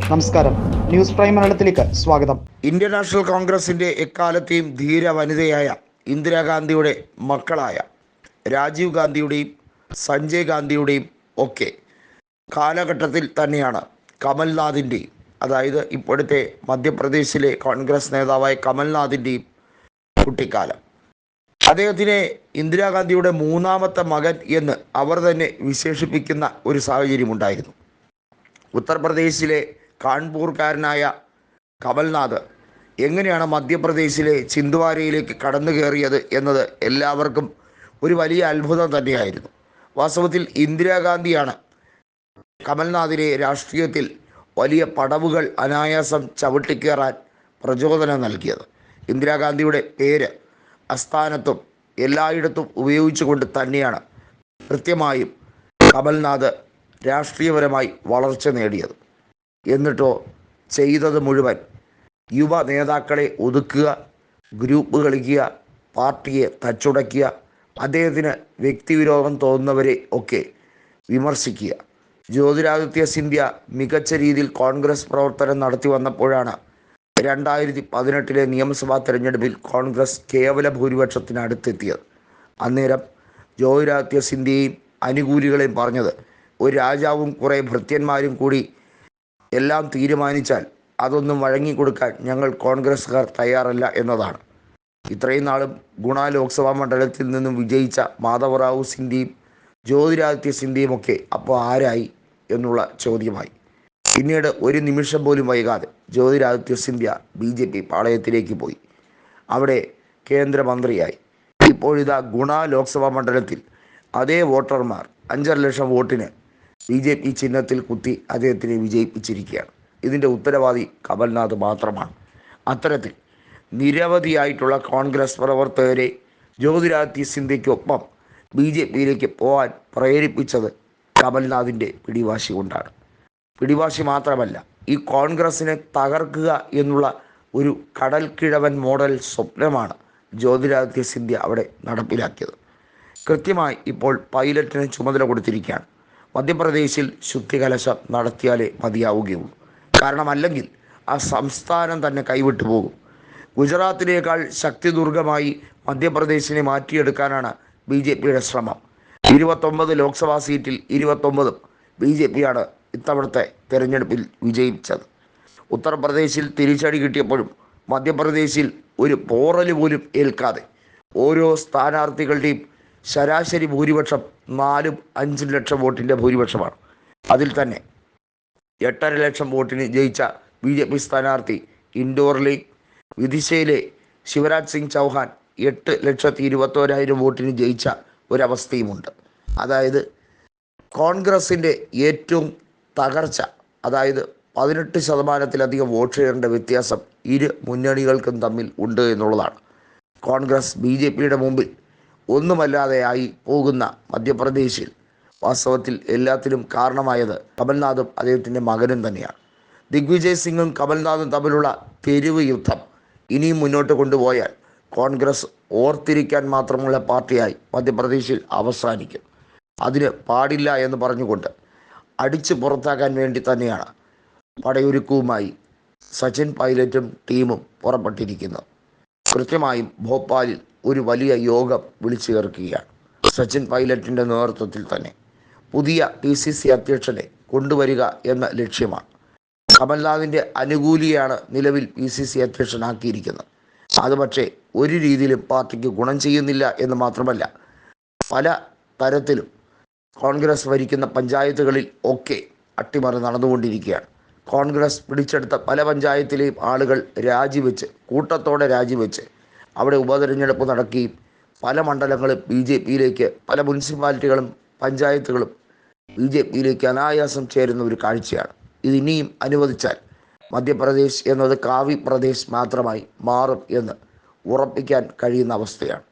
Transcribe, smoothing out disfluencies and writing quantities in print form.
നമസ്കാരം, news prime മലയാളത്തിലേക്ക് സ്വാഗതം. ഇന്ത്യൻ നാഷണൽ കോൺഗ്രസിൻ്റെ എക്കാലത്തെയും ധീര വനിതയായ ഇന്ദിരാഗാന്ധിയുടെ മക്കളായ രാജീവ് ഗാന്ധിയുടെയും സഞ്ജയ് ഗാന്ധിയുടെയും ഒക്കെ കാലഘട്ടത്തിൽ തന്നെയാണ് കമൽനാഥിൻ്റെയും, അതായത് ഇപ്പോഴത്തെ മധ്യപ്രദേശിലെ കോൺഗ്രസ് നേതാവായ കമൽനാഥിൻ്റെയും കുട്ടിക്കാലം. അദ്ദേഹത്തിനെ ഇന്ദിരാഗാന്ധിയുടെ മൂന്നാമത്തെ മകൻ എന്ന് അവർ തന്നെ വിശേഷിപ്പിക്കുന്ന ഒരു സാഹചര്യമുണ്ടായിരുന്നു. ഉത്തർപ്രദേശിലെ കാൺപൂർക്കാരനായ കമൽനാഥ് എങ്ങനെയാണ് മധ്യപ്രദേശിലെ ചിന്ദ്വാരയിലേക്ക് കടന്നു കയറിയത് എന്നത് എല്ലാവർക്കും ഒരു വലിയ അത്ഭുതം തന്നെയായിരുന്നു. വാസ്തവത്തിൽ ഇന്ദിരാഗാന്ധിയാണ് കമൽനാഥിനെ രാഷ്ട്രീയത്തിൽ വലിയ പടവുകൾ അനായാസം ചവിട്ടിക്കയറാൻ പ്രചോദനം നൽകിയത്. ഇന്ദിരാഗാന്ധിയുടെ പേര് അസ്ഥാനത്തും എല്ലായിടത്തും ഉപയോഗിച്ചുകൊണ്ട് തന്നെയാണ് കൃത്യമായും കമൽനാഥ് രാഷ്ട്രീയപരമായി വളർച്ച നേടിയത്. എന്നിട്ടോ ചെയ്തത് മുഴുവൻ യുവ നേതാക്കളെ ഒതുക്കുക, ഗ്രൂപ്പ് കളിക്കുക, പാർട്ടിയെ തച്ചുടയ്ക്കുക, അദ്ദേഹത്തിന് വ്യക്തിവിരോധം തോന്നുന്നവരെ ഒക്കെ വിമർശിക്കുക. ജ്യോതിരാദിത്യ സിന്ധ്യ മികച്ച രീതിയിൽ കോൺഗ്രസ് പ്രവർത്തനം നടത്തി വന്നപ്പോഴാണ് 2018 നിയമസഭാ തെരഞ്ഞെടുപ്പിൽ കോൺഗ്രസ് കേവല ഭൂരിപക്ഷത്തിന് അടുത്തെത്തിയത്. അന്നേരം ജ്യോതിരാദിത്യ സിന്ധ്യയും അനുകൂലികളെയും പറഞ്ഞത്, ഒരു രാജാവും കുറേ ഭൃത്യന്മാരും കൂടി എല്ലാം തീരുമാനിച്ചാൽ അതൊന്നും വഴങ്ങിക്കൊടുക്കാൻ ഞങ്ങൾ കോൺഗ്രസ്സുകാർ തയ്യാറല്ല എന്നതാണ്. ഇത്രയും നാളും ഗുണ ലോക്സഭാ മണ്ഡലത്തിൽ നിന്നും വിജയിച്ച മാധവറാവു സിന്ധ്യയും ജ്യോതിരാദിത്യ സിന്ധ്യയും ഒക്കെ അപ്പോൾ ആരായി എന്നുള്ള ചോദ്യമായി. പിന്നീട് ഒരു നിമിഷം പോലും വൈകാതെ ജ്യോതിരാദിത്യ സിന്ധ്യ BJP പാളയത്തിലേക്ക് പോയി, അവിടെ കേന്ദ്രമന്ത്രിയായി. ഇപ്പോഴിതാ ഗുണ ലോക്സഭാ മണ്ഡലത്തിൽ അതേ വോട്ടർമാർ 5.5 ലക്ഷം വോട്ടിന് BJP ചിഹ്നത്തിൽ കുത്തി അദ്ദേഹത്തിനെ വിജയിപ്പിച്ചിരിക്കുകയാണ്. ഇതിൻ്റെ ഉത്തരവാദി കമൽനാഥ് മാത്രമാണ്. അത്തരത്തിൽ നിരവധിയായിട്ടുള്ള കോൺഗ്രസ് പ്രവർത്തകരെ ജ്യോതിരാദിത്യ സിന്ധ്യയ്ക്കൊപ്പം BJPയിലേക്ക് പോകാൻ പ്രേരിപ്പിച്ചത് കമൽനാഥിൻ്റെ പിടിവാശി കൊണ്ടാണ്. പിടിവാശി മാത്രമല്ല, ഈ കോൺഗ്രസിനെ തകർക്കുക എന്നുള്ള ഒരു കടൽക്കിഴവൻ മോഡൽ സ്വപ്നമാണ് ജ്യോതിരാദിത്യ സിന്ധ്യ അവിടെ നടപ്പിലാക്കിയത്. കൃത്യമായി ഇപ്പോൾ പൈലറ്റിന് ചുമതല കൊടുത്തിരിക്കുകയാണ്. മധ്യപ്രദേശിൽ ശുദ്ധികലശം നടത്തിയാലേ മതിയാവുകയുള്ളൂ. കാരണം അല്ലെങ്കിൽ ആ സംസ്ഥാനം തന്നെ കൈവിട്ടു പോകും. ഗുജറാത്തിനേക്കാൾ ശക്തിദുർഗമായി മധ്യപ്രദേശിനെ മാറ്റിയെടുക്കാനാണ് BJPയുടെ ശ്രമം. 29 ലോക്സഭാ സീറ്റിൽ 29 BJPയാണ് ഇത്തവണത്തെ തെരഞ്ഞെടുപ്പിൽ വിജയിച്ചത്. ഉത്തർപ്രദേശിൽ തിരിച്ചടി കിട്ടിയപ്പോഴും മധ്യപ്രദേശിൽ ഒരു പോറൽ പോലും ഏൽക്കാതെ ഓരോ സ്ഥാനാർത്ഥികളുടെയും ശരാശരി ഭൂരിപക്ഷം 4-5 ലക്ഷം വോട്ടിൻ്റെ ഭൂരിപക്ഷമാണ്. അതിൽ തന്നെ 8.5 ലക്ഷം വോട്ടിന് ജയിച്ച BJP സ്ഥാനാർത്ഥി ഇൻഡോറിലെ വിദിശയിലെ ശിവരാജ് സിംഗ് ചൗഹാൻ 8,21,000 വോട്ടിന് ജയിച്ച ഒരവസ്ഥയുമുണ്ട്. അതായത് കോൺഗ്രസിൻ്റെ ഏറ്റവും തകർച്ച, അതായത് 18% വോട്ട് ഷെയറിൻ്റെ വ്യത്യാസം ഇരു മുന്നണികൾക്കും തമ്മിൽ ഉണ്ട് എന്നുള്ളതാണ്. കോൺഗ്രസ് BJPയുടെ മുമ്പിൽ ഒന്നുമല്ലാതെയായി പോകുന്ന മധ്യപ്രദേശിൽ വാസ്തവത്തിൽ എല്ലാത്തിനും കാരണമായത് കമൽനാഥും അദ്ദേഹത്തിൻ്റെ മകനും തന്നെയാണ്. ദിഗ്വിജയ് സിംഗും കമൽനാഥും തമ്മിലുള്ള തെരുവ് യുദ്ധം ഇനിയും മുന്നോട്ട് കൊണ്ടുപോയാൽ കോൺഗ്രസ് ഓർത്തിരിക്കാൻ മാത്രമുള്ള പാർട്ടിയായി മധ്യപ്രദേശിൽ അവസാനിക്കും. അതിന് പാടില്ല എന്ന് പറഞ്ഞുകൊണ്ട് അടിച്ച് പുറത്താക്കാൻ വേണ്ടി തന്നെയാണ് പടയൊരുക്കവുമായി സച്ചിൻ പൈലറ്റും ടീമും പുറപ്പെട്ടിരിക്കുന്നത്. കൃത്യമായും ഭോപ്പാലിൽ ഒരു വലിയ യോഗം വിളിച്ചു ചേർക്കുകയാണ്. സച്ചിൻ പൈലറ്റിൻ്റെ നേതൃത്വത്തിൽ തന്നെ പുതിയ PCC അധ്യക്ഷനെ കൊണ്ടുവരിക എന്ന ലക്ഷ്യമാണ്. കമൽനാഥിൻ്റെ അനുകൂലിയാണ് നിലവിൽ PCC അധ്യക്ഷനാക്കിയിരിക്കുന്നത്. അത് പക്ഷേ ഒരു രീതിയിലും പാർട്ടിക്ക് ഗുണം ചെയ്യുന്നില്ല എന്ന് മാത്രമല്ല, പല തരത്തിലും കോൺഗ്രസ് ഭരിക്കുന്ന പഞ്ചായത്തുകളിൽ ഒക്കെ അട്ടിമറി നടന്നുകൊണ്ടിരിക്കുകയാണ്. കോൺഗ്രസ് പിടിച്ചെടുത്ത പല പഞ്ചായത്തിലെയും ആളുകൾ കൂട്ടത്തോടെ രാജിവെച്ച് അവിടെ ഉപതെരഞ്ഞെടുപ്പ് നടക്കുകയും പല മണ്ഡലങ്ങളും BJPയിലേക്ക്, പല മുനിസിപ്പാലിറ്റികളും പഞ്ചായത്തുകളും BJPയിലേക്ക് അനായാസം ചേരുന്ന ഒരു കാഴ്ചയാണ്. ഇതിനിയും അനുവദിച്ചാൽ മധ്യപ്രദേശ് എന്നത് കാവി പ്രദേശ് മാത്രമായി മാറും എന്ന് ഉറപ്പിക്കാൻ കഴിയുന്ന അവസ്ഥയാണ്.